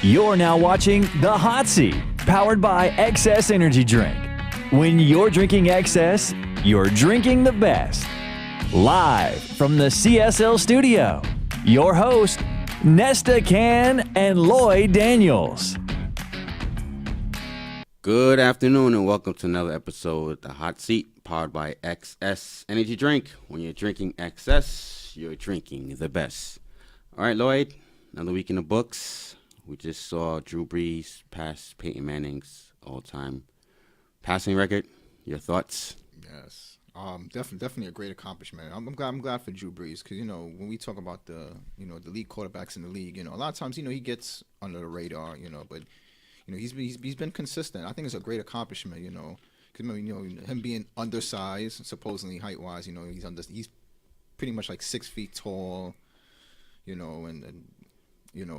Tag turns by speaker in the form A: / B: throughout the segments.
A: You're now watching The Hot Seat, powered by XS Energy Drink. When you're drinking XS, you're drinking the best. Live from the CSL studio, your host, Nesta Can and Lloyd Daniels.
B: Good afternoon and welcome to another episode of The Hot Seat, powered by XS Energy Drink. When you're drinking XS, you're drinking the best. All right, Lloyd, another week in the books. We just saw Drew Brees pass Peyton Manning's all-time passing record. Your thoughts?
C: Yes, definitely a great accomplishment. I'm glad for Drew Brees because when we talk about the lead quarterbacks in the league, a lot of times he gets under the radar, but he's been consistent. I think it's a great accomplishment, because him being undersized, supposedly height-wise, he's pretty much like 6 feet tall, and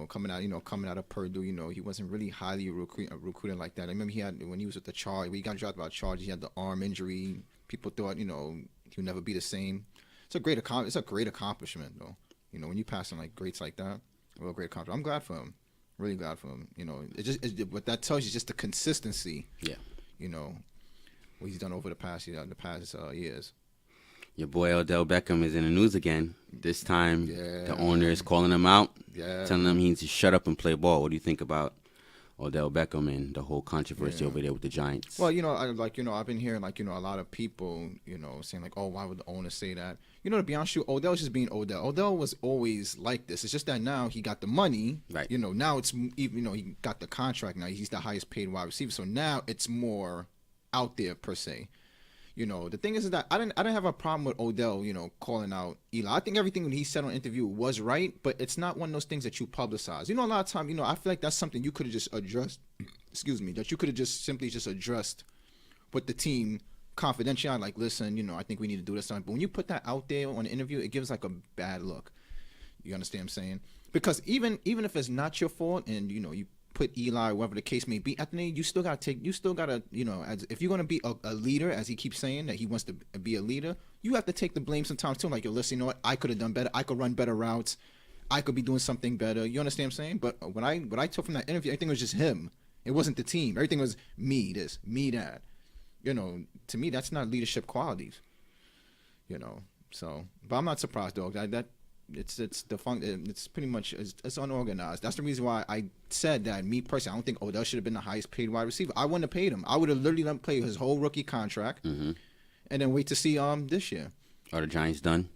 C: coming out of Purdue, he wasn't really highly recruited like that. I remember when he was with the Chargers, he got drafted by the Chargers, he had the arm injury. People thought, he would never be the same. It's a great accomplishment, though. When you pass on like greats like that, well, great accomplishment. I'm glad for him. Really glad for him. What that tells you is just the consistency.
B: Yeah.
C: What he's done over the past years.
B: Your boy Odell Beckham is in the news again. This time, the owner is calling him out, telling him he needs to shut up and play ball. What do you think about Odell Beckham and the whole controversy over there with the Giants?
C: Well, I've been hearing a lot of people, saying like, oh, why would the owner say that? To be honest with you, Odell's just being Odell. Odell was always like this. It's just that now he got the money.
B: Right.
C: Now it's even, he got the contract. Now he's the highest paid wide receiver. So now it's more out there per se. The thing is that I didn't have a problem with Odell, calling out Eli. I think everything that he said on the interview was right, but it's not one of those things that you publicize. A lot of time, I feel like that's something you could have just addressed, that you could have just simply addressed with the team confidentially. Like, listen, I think we need to do this. But when you put that out there on the interview, it gives like a bad look. You understand what I'm saying? Because even if it's not your fault and, you put Eli, whatever the case may be, at the end, you still gotta, if you're gonna be a leader, as he keeps saying that he wants to be a leader, you have to take the blame sometimes too. Like, listen, I could have done better. I could run better routes. I could be doing something better. You understand what I'm saying? But what I took from that interview, everything was just him. It wasn't the team. Everything was me this, me that. To me, that's not leadership qualities. So, but I'm not surprised, dog. It's pretty much it's unorganized. That's the reason why I said that. Me personally, I don't think Odell should have been the highest paid wide receiver. I wouldn't have paid him. I would have literally let him play his whole rookie contract, and then wait to see this year.
B: Are the Giants done?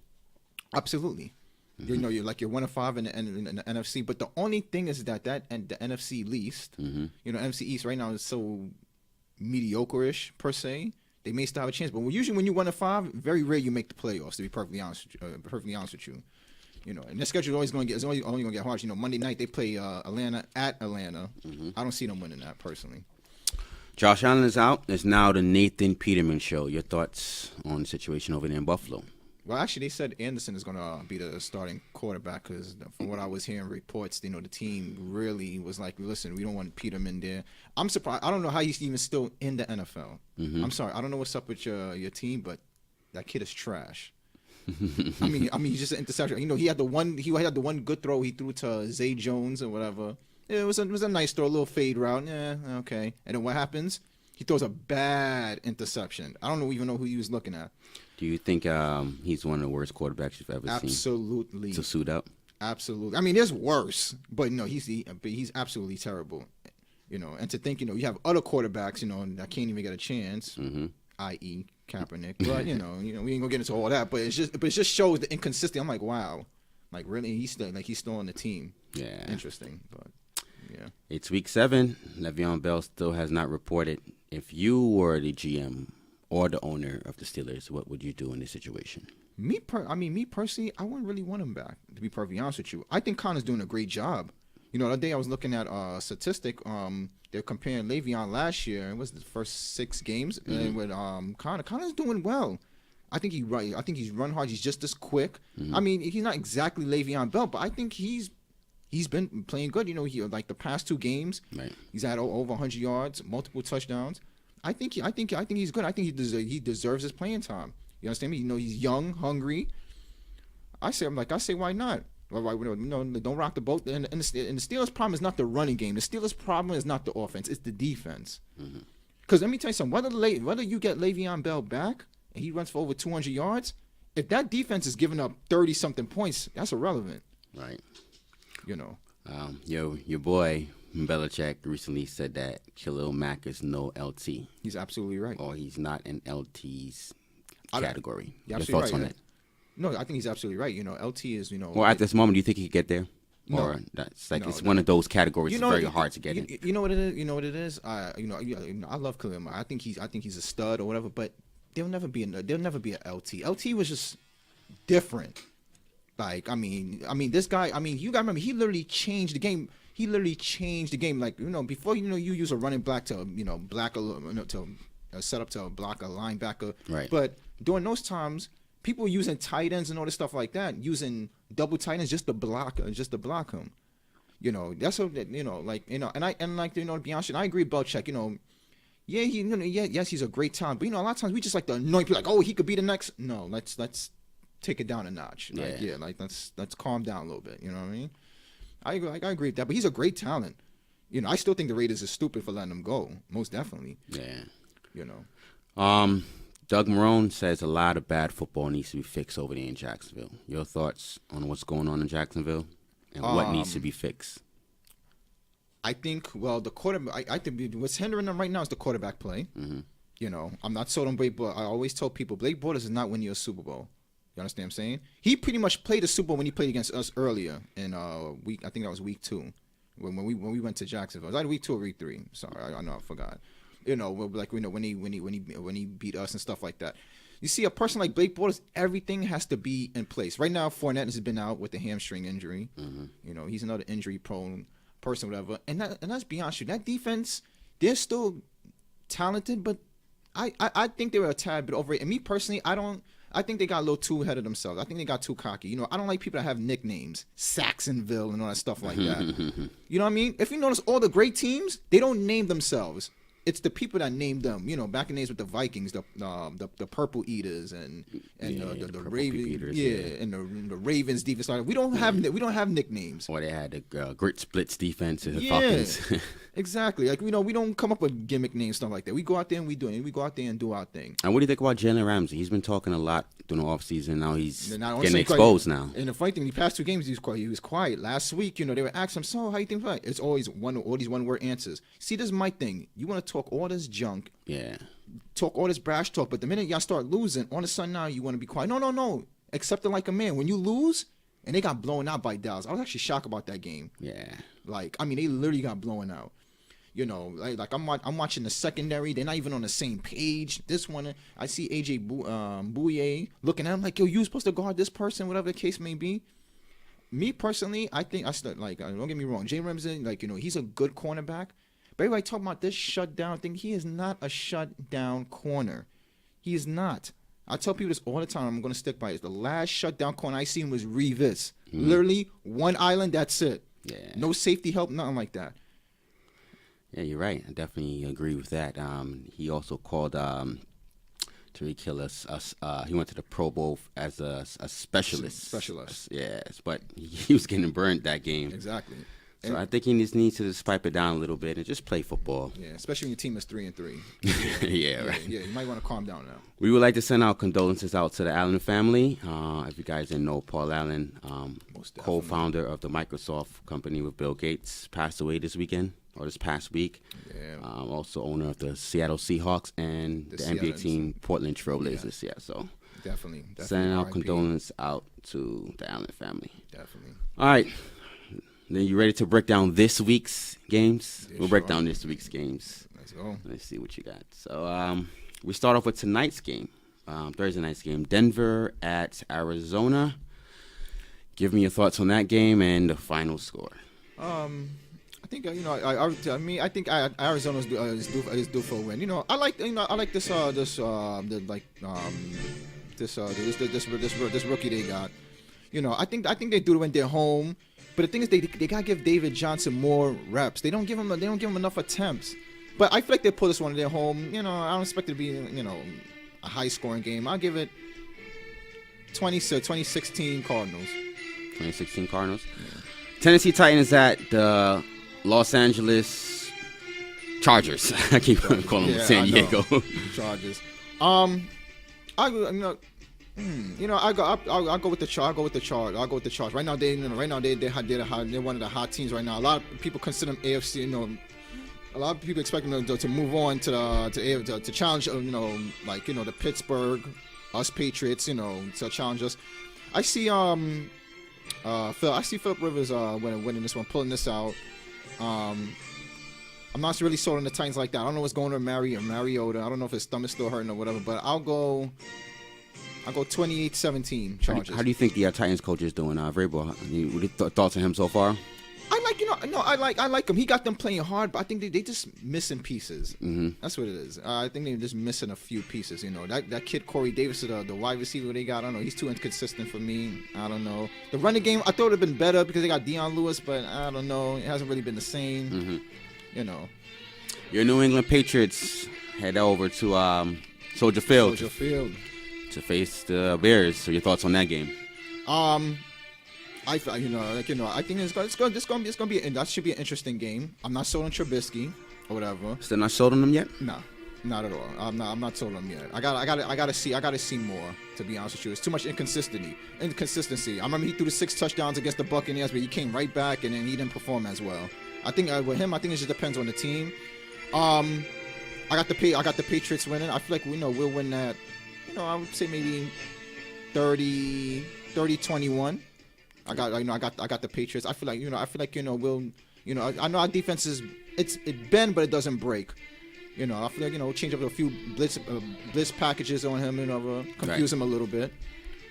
C: Absolutely. You're 1-5 in the NFC, but the only thing is that and the NFC least, NFC East right now is so mediocre-ish per se. They may still have a chance, but usually when you 1-5, very rare you make the playoffs. To be perfectly honest with you. And their schedule is only going to get hard. Monday night they play Atlanta at Atlanta. I don't see them winning that personally.
B: Josh Allen is out. It's now the Nathan Peterman show. Your thoughts on the situation over there in Buffalo?
C: Well, actually, they said Anderson is going to be the starting quarterback because from what I was hearing reports, the team really was like, listen, we don't want Peterman there. I'm surprised. I don't know how he's even still in the NFL. I'm sorry. I don't know what's up with your team, but that kid is trash. I mean, he's just an interception. He had the one good throw he threw to Zay Jones or whatever. It was a nice throw, a little fade route. Yeah, okay. And then what happens? He throws a bad interception. I don't even know who he was looking at.
B: Do you think he's one of the worst quarterbacks you've ever seen?
C: Absolutely.
B: To suit up?
C: Absolutely. I mean, there's worse, but no, he's absolutely terrible. And to think, you have other quarterbacks, that can't even get a chance, i.e. Kaepernick. But we ain't gonna get into all that. But it just shows the inconsistency. I'm like, wow, like really, he's still on the team.
B: Yeah,
C: interesting. But yeah,
B: it's week 7. Le'Veon Bell still has not reported. If you were the GM or the owner of the Steelers, what would you do in this situation?
C: Me personally, I wouldn't really want him back. To be perfectly honest with you, I think Connor's doing a great job. The other day I was looking at a statistic. They're comparing Le'Veon last year. It was the first 6 games, and with Connor. Connor's doing well. I think he's run hard. He's just as quick. I mean, he's not exactly Le'Veon Bell, but I think he's been playing good. He like the past 2 games,
B: right. He's
C: had over 100 yards, multiple touchdowns. I think he's good. I think he deserves his playing time. You understand me? He's young, hungry. I say, why not? Right, don't rock the boat. And the Steelers' problem is not the running game. The Steelers' problem is not the offense. It's the defense. Because let me tell you something. Whether you get Le'Veon Bell back and he runs for over 200 yards, if that defense is giving up 30-something points, that's irrelevant.
B: Right.
C: You know.
B: Your boy Belichick recently said that Khalil Mack is no LT.
C: He's absolutely right.
B: Or he's not in LT's category.
C: Your
B: thoughts
C: right,
B: on
C: yeah.
B: that?
C: No, I think he's absolutely right. You know, LT is,
B: Well, at this moment, do you think he could get there?
C: No.
B: Or that's like it's one of those categories. It's very hard to get in.
C: You know what it is? You know what it is? I love Khalil Mack. I think he's a stud or whatever. But there'll never be a LT. LT was just different. Like I mean, this guy. I mean, you gotta remember, he literally changed the game. Like before, you use a running back to set up to block a linebacker.
B: Right.
C: But during those times, people were using tight ends and all this stuff like that, using double tight ends just to block him. That's what to be honest, I agree with Belichick. Yes, he's a great talent, but a lot of times we just like to annoy people, like, oh, he could be the next. No, let's take it down a notch. Let's calm down a little bit. You know what I mean? I agree with that, but he's a great talent. I still think the Raiders are stupid for letting him go. Most definitely.
B: Yeah. Doug Marrone says a lot of bad football needs to be fixed over there in Jacksonville. Your thoughts on what's going on in Jacksonville and what needs to be fixed?
C: I think, the quarterback. I think what's hindering them right now is the quarterback play. Mm-hmm. I'm not sold on Blake Bortles. I always tell people Blake Bortles is not winning you a Super Bowl. You understand what I'm saying? He pretty much played the Super Bowl when he played against us earlier in week. I think that was week 2 when we went to Jacksonville. Was that week 2 or week 3? Sorry, I know I forgot. When he beat us and stuff like that. You see, a person like Blake Bortles, everything has to be in place. Right now, Fournette has been out with a hamstring injury. Mm-hmm. He's another injury-prone person, whatever. And let's be honest with you, that defense, they're still talented, but I think they were a tad bit overrated. And me personally, I think they got a little too ahead of themselves. I think they got too cocky. I don't like people that have nicknames, Saxonville and all that stuff like that. You know what I mean? If you notice, all the great teams, they don't name themselves. It's the people that named them. Back in the days with the Vikings, the Purple Eaters and the Ravens, and the Ravens defense. We don't have nicknames.
B: Or they had the Grit Splits defense and the Falcons.
C: Exactly. Like we don't come up with gimmick names, stuff like that. We go out there and we do it. We go out there and do our thing.
B: And what do you think about Jalen Ramsey? He's been talking a lot during the offseason. Now he's getting exposed now.
C: And the funny thing, the past 2 games he was quiet. Last week, they were asking him, so how you think? It's always all these one-word answers. See, this is my thing. You want to talk all this junk.
B: Yeah.
C: Talk all this brash talk, but the minute y'all start losing, all of a sudden now you want to be quiet. No. Accept it like a man. When you lose, and they got blown out by Dallas. I was actually shocked about that game.
B: Yeah.
C: They literally got blown out. I'm watching the secondary. They're not even on the same page. This one, I see AJ Bouye looking at him like, yo, you supposed to guard this person, whatever the case may be. Me personally, I think don't get me wrong, Jay Ramsey, he's a good cornerback. But everybody talking about this shutdown thing. He is not a shutdown corner. He is not. I tell people this all the time. I'm going to stick by it. The last shutdown corner I seen was Revis. Literally one island. That's it.
B: Yeah.
C: No safety help. Nothing like that.
B: Yeah, you're right. I definitely agree with that. He also called Tariq Hill he went to the Pro Bowl as a specialist. Yes, but he was getting burned that game.
C: Exactly.
B: So I think he needs to just pipe it down a little bit and just play football.
C: Yeah, especially when your team is 3-3.
B: Yeah, right.
C: Yeah, you might want to calm down now.
B: We would like to send our condolences out to the Allen family. If you guys didn't know, Paul Allen, co-founder of the Microsoft company with Bill Gates, passed away this past week.
C: Yeah.
B: Also owner of the Seattle Seahawks and the NBA team Portland Trailblazers. Yeah, so
C: definitely
B: sending our condolences out to the Allen family.
C: Definitely.
B: All right. Then you ready to break down this week's games? We'll break down this week's games.
C: Let's go.
B: Let's see what you got. So we start off with tonight's game, Thursday night's game, Denver at Arizona. Give me your thoughts on that game and the final score.
C: I think I think Arizona is due for a win. I like this rookie they got. I think they do when they're home. But the thing is, they gotta give David Johnson more reps. They don't give him enough attempts. But I feel like they pull this one at their home. I don't expect it to be a high scoring game. I'll give it 2016 Cardinals.
B: 2016 Cardinals. Tennessee Titans at the Los Angeles Chargers. I keep calling them San Diego.
C: Chargers. I'll go with the Chargers. I'll go with the Chargers. Right now, they're one of the hot teams right now. A lot of people consider them AFC. You know, a lot of people expect them to move on to challenge. The Pittsburgh, us Patriots. You know, to challenge us. I see Philip Rivers winning this one, pulling this out. I'm not really sold on the Titans like that. I don't know what's going on with Mariota. I don't know if his stomach's still hurting or whatever, but I'll go 28-17 Chargers.
B: How do you think the Titans coach is doing, Vrabel? What are your thoughts on him so far?
C: I like him. He got them playing hard, but I think they just missing pieces.
B: Mm-hmm.
C: That's what it is. I think they're just missing a few pieces. You know, that kid Corey Davis, the wide receiver they got. I don't know. He's too inconsistent for me. I don't know. The running game, I thought it would have been better because they got Deion Lewis, but I don't know. It hasn't really been the same.
B: Mm-hmm.
C: You know.
B: Your New England Patriots head over to Soldier Field to face the Bears. So your thoughts on that game?
C: I think that should be an interesting game. I'm not sold on Trubisky or whatever.
B: Still not sold on them yet?
C: No, not at all. I'm not sold on him yet. I gotta see more. To be honest with you, it's too much inconsistency. I remember he threw the 6 touchdowns against the Buccaneers, but he came right back and then he didn't perform as well. I think with him, it just depends on the team. I got the Patriots winning. I feel like we'll win that. You know, I would say maybe 30-21. I got the Patriots. I feel like we'll. I know our defense it bend, but it doesn't break. You know, I feel like we'll change up a few blitz packages on him and confuse him a little bit.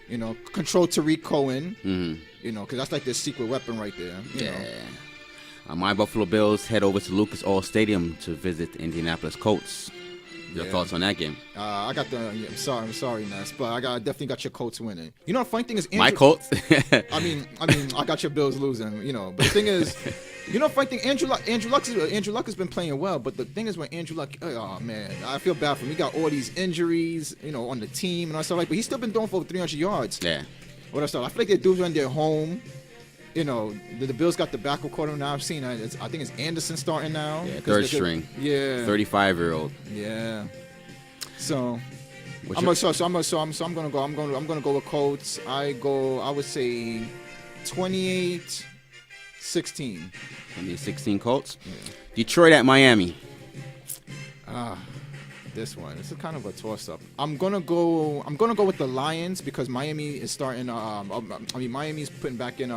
C: You know, control Tariq Cohen.
B: Mm-hmm.
C: You know, because that's like the secret weapon right there. You know.
B: My Buffalo Bills head over to Lucas Oil Stadium to visit the Indianapolis Colts. Your thoughts on that game?
C: I'm sorry, Ness, but I definitely got your Colts winning. You know, the funny thing is,
B: my Colts.
C: I mean, I got your Bills losing. You know, but the thing is, the funny thing, Andrew Luck has been playing well, but the thing is, when Andrew Luck, oh man, I feel bad for him. He got all these injuries, on the team and all stuff but he's still been throwing for over 300 yards.
B: Yeah.
C: What else? I feel like they do when they're home. The Bills got the backup quarter now. I've seen I think it's Anderson starting now.
B: Yeah, third string.
C: Yeah.
B: 35-year-old.
C: Yeah. So I'm gonna go with Colts. I would say 28-16.
B: 2016 Colts. Yeah. Detroit at Miami.
C: This is kind of a toss-up. I'm gonna go with the Lions because Miami is starting. Miami's putting back in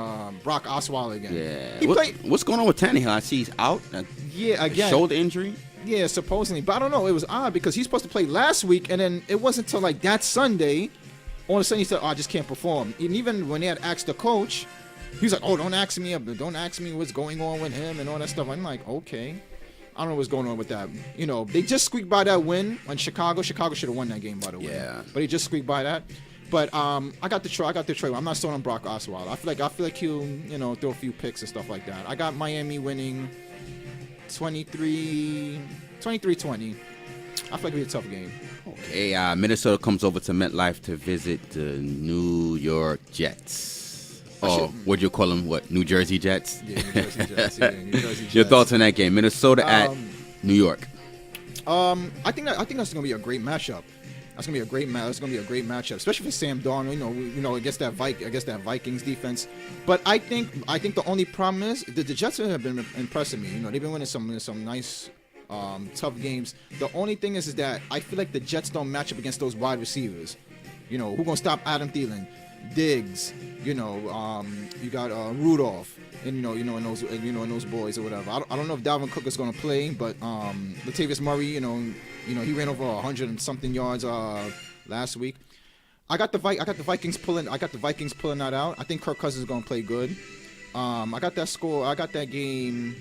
C: Brock Osweiler again.
B: Yeah. What's going on with Tannehill? I see he's out.
C: Again.
B: Shoulder injury.
C: Yeah, supposedly, but I don't know. It was odd because he's supposed to play last week, and then it wasn't until like that Sunday, all of a sudden he said, "I just can't perform." And even when they had asked the coach, he was like, "Oh, don't ask me what's going on with him and all that stuff." I'm like, okay. I don't know what's going on with that. They just squeaked by that win on Chicago. Chicago should have won that game, by the way.
B: Yeah.
C: But he just squeaked by that. But I got Detroit. I'm not sold on Brock Osweiler. I feel like he'll throw a few picks and stuff like that. I got Miami winning 23-20. I feel like it'll be a tough game.
B: Okay. Minnesota comes over to MetLife to visit the New York Jets. What'd you call them? What, New Jersey Jets?
C: Yeah, New Jersey Jets.
B: Your thoughts on that game? Minnesota at New York.
C: I think that's gonna be a great matchup. That's gonna be a great matchup, especially for Sam Darnold. Against that Vikings defense. But I think the only problem is the Jets have been impressing me. They've been winning some nice, tough games. The only thing is that I feel like the Jets don't match up against those wide receivers. Who gonna stop Adam Thielen? Diggs, you got Rudolph, and in those boys or whatever. I don't know if Dalvin Cook is going to play, but Latavius Murray, he ran over 100 and something yards last week. I got the Vikings pulling that out. I think Kirk Cousins is going to play good. I got that score. I got that game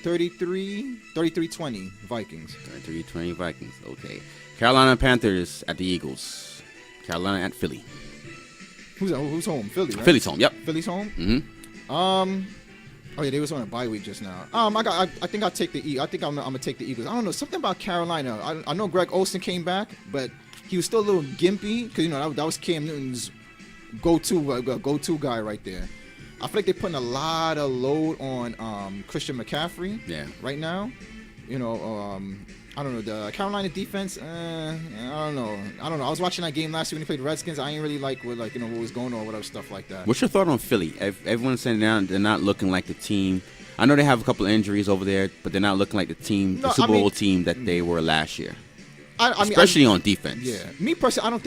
C: 33-20 Vikings.
B: 33-20 Vikings. Okay. Carolina Panthers at the Eagles. Carolina at Philly.
C: Who's home? Philly, right?
B: Philly's home. Yep.
C: Philly's home.
B: Mm-hmm.
C: Oh yeah, they was on a bye week just now. I think I'll take the I think I'm gonna take the Eagles. I don't know, something about Carolina. I know Greg Olsen came back, but he was still a little gimpy because that was Cam Newton's go-to guy right there. I feel like they're putting a lot of load on Christian McCaffrey.
B: Yeah.
C: Right now, you know, I don't know, the Carolina defense. I don't know. I was watching that game last week when he played Redskins. I ain't really like what was going on, whatever stuff like that.
B: What's your thought on Philly? Everyone's saying they're not looking like the team. I know they have a couple of injuries over there, but they're not looking like the Super Bowl team that they were last year. Especially on defense.
C: Yeah. Me personally, I don't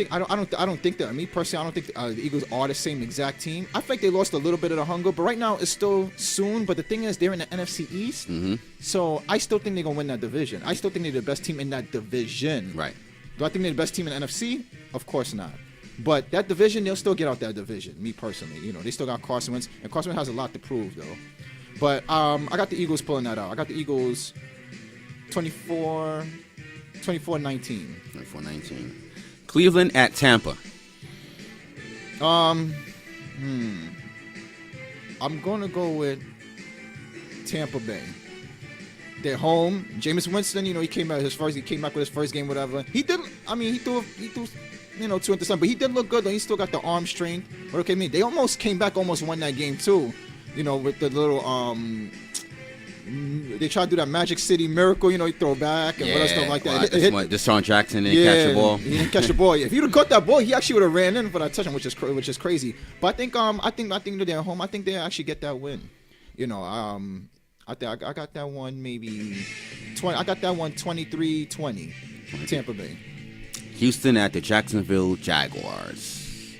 C: think that. Me personally, I don't think the Eagles are the same exact team. I think they lost a little bit of the hunger, but right now it's still soon. But the thing is, they're in the NFC East, so I still think they're gonna win that division. I still think they're the best team in that division.
B: Right.
C: Do I think they're the best team in the NFC? Of course not. But that division, they'll still get out that division. Me personally, you know, they still got Carson Wentz, and Carson Wentz has a lot to prove though. But I got the Eagles pulling that out. I got the Eagles 24-19.
B: 24-19. Cleveland at Tampa.
C: I'm gonna go with Tampa Bay. They're home. Jameis Winston, you know, he came back with his first game, whatever. He threw, you know, 2 interceptions, but he did look good though. He still got the arm strength. But okay, they almost came back, almost won that game too. You know, with the little they tried to do that Magic City miracle, you know, he throw back and other stuff like that.
B: Deshaun Jackson didn't catch the ball.
C: He didn't catch the ball. If he'd have caught that ball, he actually would have ran in for that touchdown, which is crazy. But I think that they're at home. I think they actually get that win. You know, I got that one maybe 20. I got that one 23-20. Tampa Bay.
B: Houston at the Jacksonville Jaguars.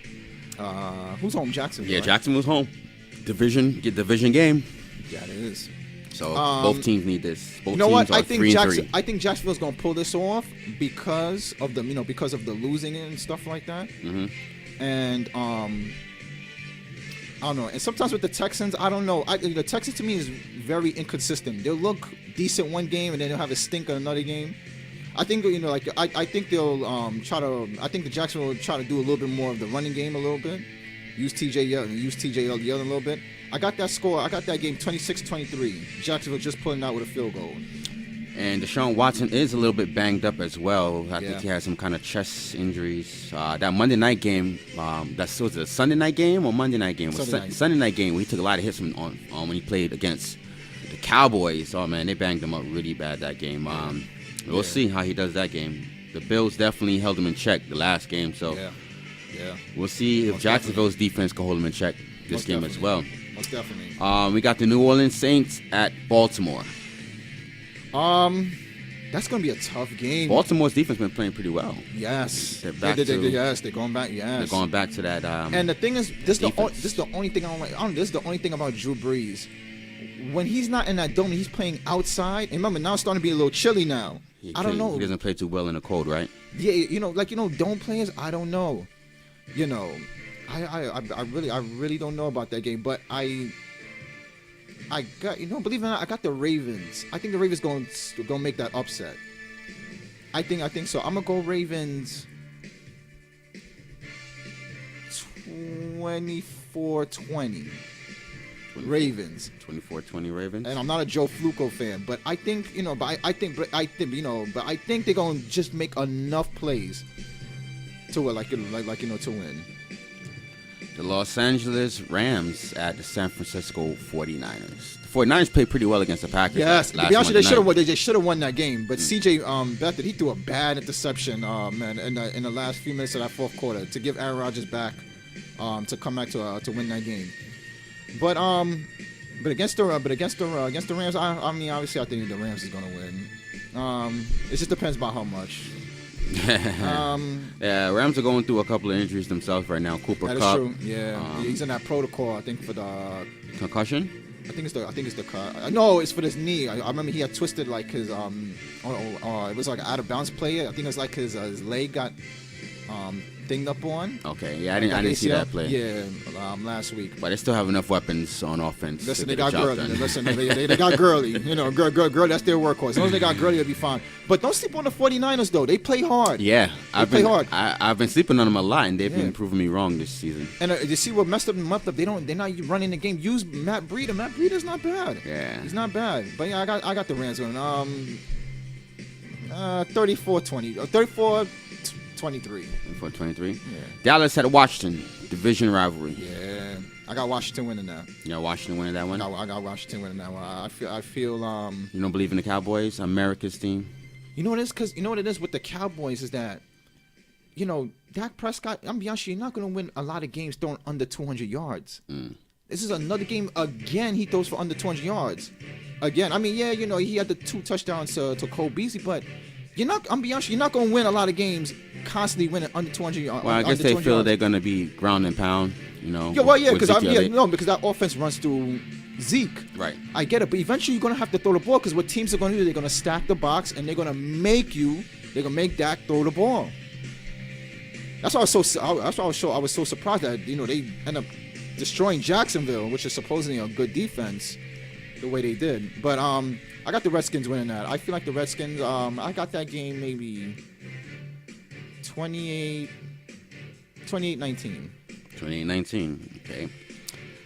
C: Who's home? Jacksonville.
B: Yeah,
C: right?
B: Jacksonville's home. Division game.
C: Yeah, it is.
B: So both teams need this. Both
C: you know
B: teams
C: what?
B: are 3-3.
C: I think Jacksonville's gonna pull this off because of the losing and stuff like that.
B: Mm-hmm.
C: And I don't know. And sometimes with the Texans, I don't know. The Texans to me is very inconsistent. They'll look decent one game and then they'll have a stink another game. I think I think they'll try to. I think the Jacksonville will try to do a little bit more of the running game a little bit. Use TJ Yeldon a little bit. I got that score. I got that game 26-23. Jacksonville just pulling out with a field goal.
B: And Deshaun Watson is a little bit banged up as well. I think he has some kind of chest injuries. That Monday night game, was it a Sunday night game or Monday night game? Sunday night game. He took a lot of hits on when he played against the Cowboys. Oh man, they banged him up really bad that game. We'll see how he does that game. The Bills definitely held him in check the last game, so we'll see if Jacksonville's defense can hold him in check this game as well.
C: Most definitely.
B: We got the New Orleans Saints at Baltimore.
C: That's gonna be a tough game.
B: Baltimore's defense been playing pretty well.
C: Yes,
B: they're back
C: they're going back. Yes,
B: they're going back to that.
C: And the thing is, this is the only thing I don't like. This is the only thing about Drew Brees. When he's not in that dome, he's playing outside. And remember, now it's starting to be a little chilly now. I don't know.
B: He doesn't play too well in the cold, right?
C: Yeah, dome players. I don't know. You know, I really don't know about that game. But I got, believe it or not, I got the Ravens. I think the Ravens going to make that upset. I think so. I'm gonna go Ravens 24-20. Ravens.
B: 24-20 Ravens.
C: And I'm not a Joe Flacco fan, but I think, I think they're going to just make enough plays to to win.
B: The Los Angeles Rams at the San Francisco 49ers. The 49ers played pretty well against the Packers.
C: Yes, to be honest, they should have won that game. But CJ Beathard, he threw a bad interception, man, in the last few minutes of that fourth quarter to give Aaron Rodgers back, to come back to win that game. But against the Rams, I mean, obviously, I think the Rams is gonna win. It just depends about how much.
B: Yeah, Rams are going through a couple of injuries themselves right now. Cooper
C: That is
B: Kupp.
C: true. Yeah, he's in that protocol. I think for the
B: concussion.
C: I think it's the no, it's for his knee. I remember he had twisted like his it was like an out of bounds play. I think it was like his leg got thinged up on.
B: Okay, yeah, I didn't see that play.
C: Yeah, last week.
B: But they still have enough weapons on offense.
C: Listen, they got Gurley. Listen, they got Gurley. Gurley, that's their workhorse. As long as they got Gurley, they'll be fine. But don't sleep on the 49ers, though. They play hard.
B: Yeah,
C: they play hard.
B: I've been sleeping on them a lot, and they've been proving me wrong this season. And
C: you see what messed them up? They're not running the game. Use Matt Breida. Matt Breida's not bad.
B: Yeah,
C: he's not bad. But yeah, I got the Rams winning. 34-20. 34-23.
B: 24-23.
C: Yeah.
B: Dallas at Washington, division rivalry.
C: Yeah. I got Washington winning that.
B: You got Washington winning that one?
C: I got Washington winning that one. I feel.
B: You don't believe in the Cowboys, America's team?
C: You know what it is? Because you know what it is with the Cowboys is that, Dak Prescott, I'm be honest, you're not going to win a lot of games throwing under 200 yards. This is another game, again, he throws for under 200 yards. Again, I mean, yeah, he had the 2 touchdowns to Cole Beasley, but I'm be honest, you're not going to win a lot of games constantly winning under 200 yards.
B: Well, I guess they feel they're going to be ground and pound,
C: Yeah, well, yeah, because because that offense runs through Zeke.
B: Right.
C: I get it, but eventually you're going to have to throw the ball because what teams are going to do, they're going to stack the box and they're going to make Dak throw the ball. That's why I was so surprised that they end up destroying Jacksonville, which is supposedly a good defense, the way they did. But I got the Redskins winning that. I feel like the Redskins. I got that game maybe 28-19.
B: 28-19. Okay.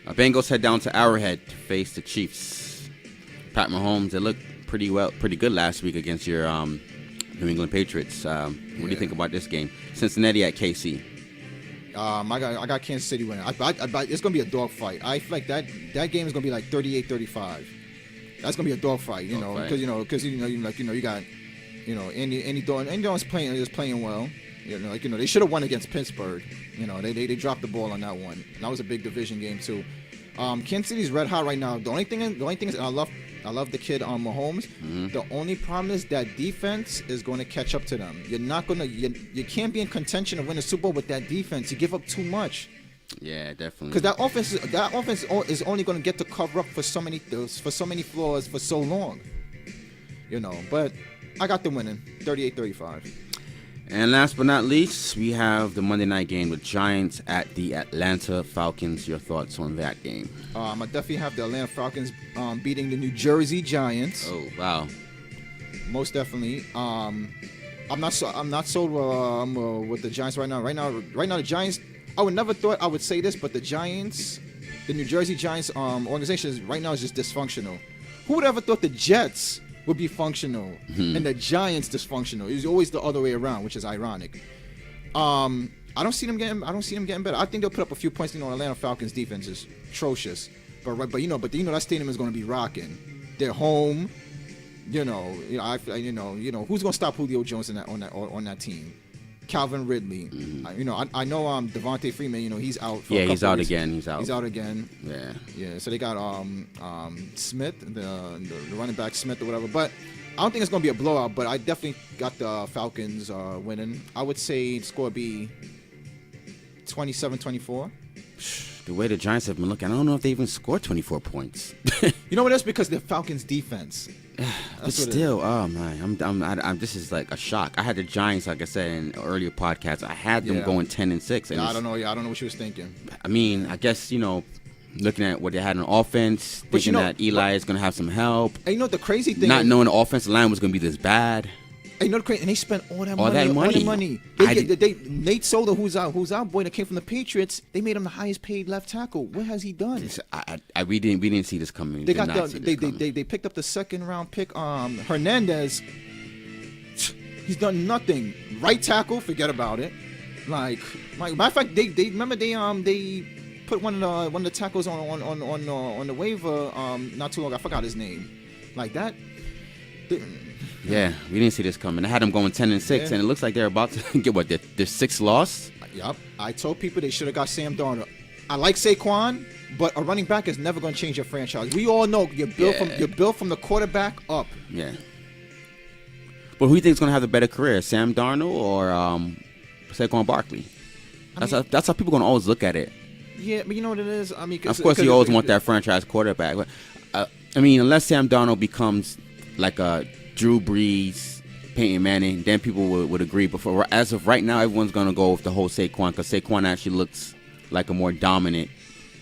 B: Bengals head down to Arrowhead to face the Chiefs. Pat Mahomes, they looked pretty good last week against your New England Patriots. What do you think about this game? Cincinnati at KC.
C: I got Kansas City winning. It's gonna be a dogfight. I feel like that game is gonna be like 38-35. That's gonna be a dogfight, because you got Andy Dalton's playing well. They should have won against Pittsburgh. They dropped the ball on that one. That was a big division game too. Kansas City's red hot right now. The only thing is, and I love the kid on Mahomes. Mm-hmm. The only problem is that defense is going to catch up to them. You can't be in contention to win a Super Bowl with that defense. You give up too much.
B: Yeah, definitely.
C: Because that offense is only going to get to cover up for so many flaws for so long. But I got them winning 38-35.
B: And last but not least, we have the Monday night game, the Giants at the Atlanta Falcons. Your thoughts on that game?
C: I definitely have the Atlanta Falcons beating the New Jersey Giants.
B: Oh, wow.
C: Most definitely. I'm not sold with the Giants right now. Right now, the Giants. I would never thought I would say this, but the Giants, the New Jersey Giants organization right now is just dysfunctional. Who would ever thought the Jets would be functional and the Giants dysfunctional? It's always the other way around, which is ironic. I don't see them getting better. I think they'll put up a few points. Atlanta Falcons defense is atrocious, but that stadium is going to be rocking. They're home. Who's going to stop Julio Jones on that team? Calvin Ridley. Mm-hmm. I know Devontae Freeman. He's out.
B: He's out
C: weeks.
B: again. He's out
C: again. Yeah. So they got Smith, the running back Smith or whatever. But I don't think it's gonna be a blowout. But I definitely got the Falcons winning. I would say the score be 27-24.
B: The way the Giants have been looking, I don't know if they even scored 24 points.
C: You know what? That's because the Falcons' defense.
B: But still, oh man, this is like a shock. I had the Giants, like I said in earlier podcasts, I had them going 10-6.
C: And I don't know what you was thinking.
B: I mean, I guess looking at what they had on offense, thinking that Eli is gonna have some help.
C: And the crazy thing,
B: not knowing the offensive line was gonna be this bad.
C: And they spent all that money. Nate Solder, who's our boy that came from the Patriots, they made him the highest paid left tackle. What has he done?
B: We didn't see this coming.
C: They picked up the second round pick, Hernandez. He's done nothing. Right tackle, forget about it. Like matter of fact, they put one of the tackles on the waiver not too long. I forgot his name. Like that.
B: Yeah, we didn't see this coming. I had them going 10-6, and it looks like they're about to get their sixth loss.
C: Yep. I told people they should have got Sam Darnold. I like Saquon, but a running back is never going to change your franchise. We all know you're built from the quarterback up.
B: Yeah. But who do you think is going to have the better career, Sam Darnold or Saquon Barkley? That's how people are going to always look at it.
C: Yeah, but you know what it is? I mean,
B: of course, you always want that franchise quarterback. Unless Sam Darnold becomes like a Drew Brees, Peyton Manning, then people would agree. But as of right now, everyone's going to go with the whole Saquon because Saquon actually looks like a more dominant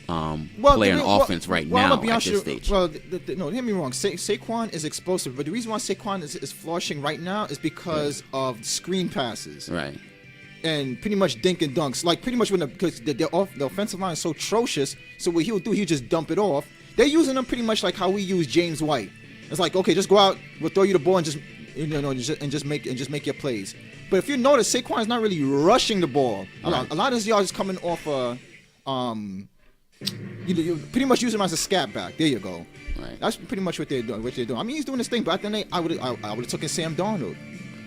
B: player in offense right now at this stage.
C: Well, no, don't get me wrong. Saquon is explosive, but the reason why Saquon is flourishing right now is because of screen passes.
B: Right.
C: And pretty much dink and dunks. Like pretty much because the offensive line is so atrocious, so what he'll do, he'll just dump it off. They're using him pretty much like how we use James White. It's like, okay, just go out, we'll throw you the ball and just make your plays. But if you notice, Saquon is not really rushing the ball. A lot of his yards is coming off you pretty much use him as a scat back. There you go.
B: Right.
C: That's pretty much what they're doing. I mean, he's doing his thing, but at the end, I would have taken Sam Darnold.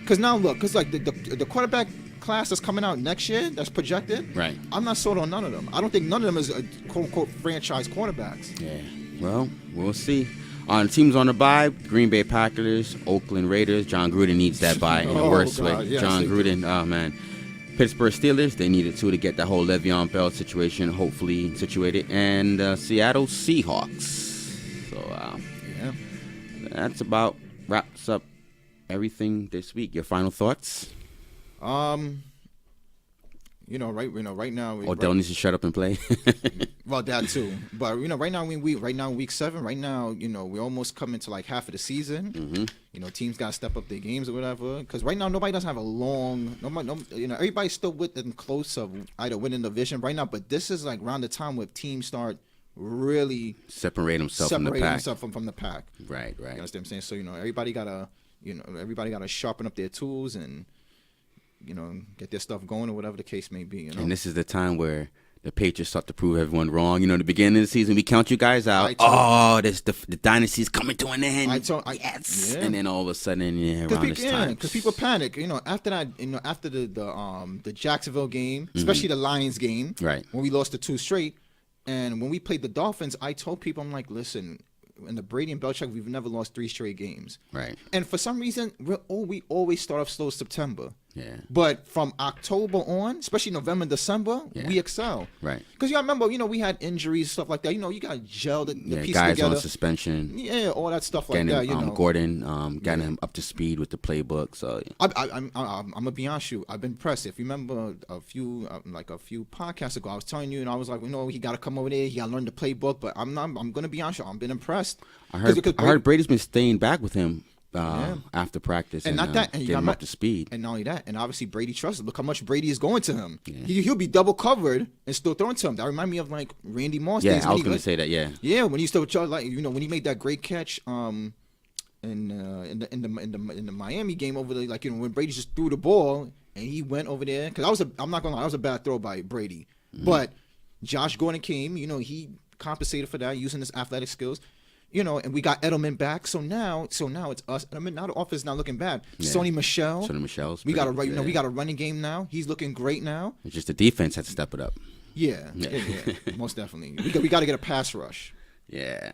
C: Because now look, because like the quarterback class that's coming out next year, that's projected.
B: Right.
C: I'm not sold on none of them. I don't think none of them is quote unquote franchise quarterbacks.
B: Yeah. Well, we'll see. On teams on the bye, Green Bay Packers, Oakland Raiders. John Gruden needs that bye in the worst way.
C: Yes,
B: John Gruden, oh man. Pittsburgh Steelers, they needed to get that whole Le'Veon Bell situation hopefully situated. And Seattle Seahawks. So
C: Yeah.
B: that's about wraps up everything this week. Your final thoughts?
C: Right now.
B: Odell needs to shut up and play.
C: Well, that too. But right now week 7. Right now, we almost coming to like half of the season.
B: Mm-hmm.
C: Teams got to step up their games or whatever. Because right now nobody doesn't have a long. Everybody's still within close of either winning the division right now. But this is like around the time where teams start really
B: Separate themselves from the pack.
C: themselves from the pack.
B: Right.
C: You understand what I'm saying? So everybody gotta sharpen up their tools and get their stuff going or whatever the case may be.
B: And this is the time where the Patriots start to prove everyone wrong. The beginning of the season, we count you guys out. The dynasty's coming to an end. Yes. Yeah. And then all of a sudden, around this time.
C: Because people panic. After that, after the Jacksonville game, especially the Lions game,
B: right,
C: when we lost the 2 straight, and when we played the Dolphins, I told people, I'm like, listen, in the Brady and Belichick, we've never lost 3 straight games.
B: Right.
C: And for some reason, we always start off slow September.
B: Yeah.
C: But from October on, especially November and December, we excel.
B: Right.
C: Because remember, we had injuries, stuff like that. You got to gel the pieces
B: guys
C: together.
B: on suspension.
C: Yeah, all that stuff like that.
B: Gordon, getting him up to speed with the playbook. So
C: I'm gonna be honest with you. I've been impressed. If you remember a few podcasts ago, I was telling you, and I was like, he got to come over there. He got to learn the playbook. But I'm gonna be honest with you. I've been impressed.
B: I heard Brady's been staying back with him. After practice and get him up to speed.
C: And not only that, and obviously Brady trusts him. Look how much Brady is going to him. Yeah. He'll be double covered and still throwing to him. That remind me of like Randy Moss.
B: Yeah, I was going to say that. Yeah.
C: Yeah, when he still when he made that great catch in the Miami game over there, when Brady just threw the ball and he went over there because I'm not gonna lie, that was a bad throw by Brady, but Josh Gordon came. He compensated for that using his athletic skills. And we got Edelman back, so now it's us. Edelman, now the offense is not looking bad. Yeah. Sony Michel's. We got we got a running game now. He's looking great now.
B: It's just the defense had to step it up.
C: Yeah, most definitely. We got to get a pass rush.
B: Yeah.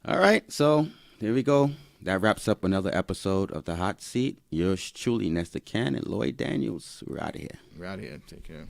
B: All right, so there we go. That wraps up another episode of The Hot Seat. Yours truly, Nestor Cannon, Lloyd Daniels. We're out of here.
C: Take care.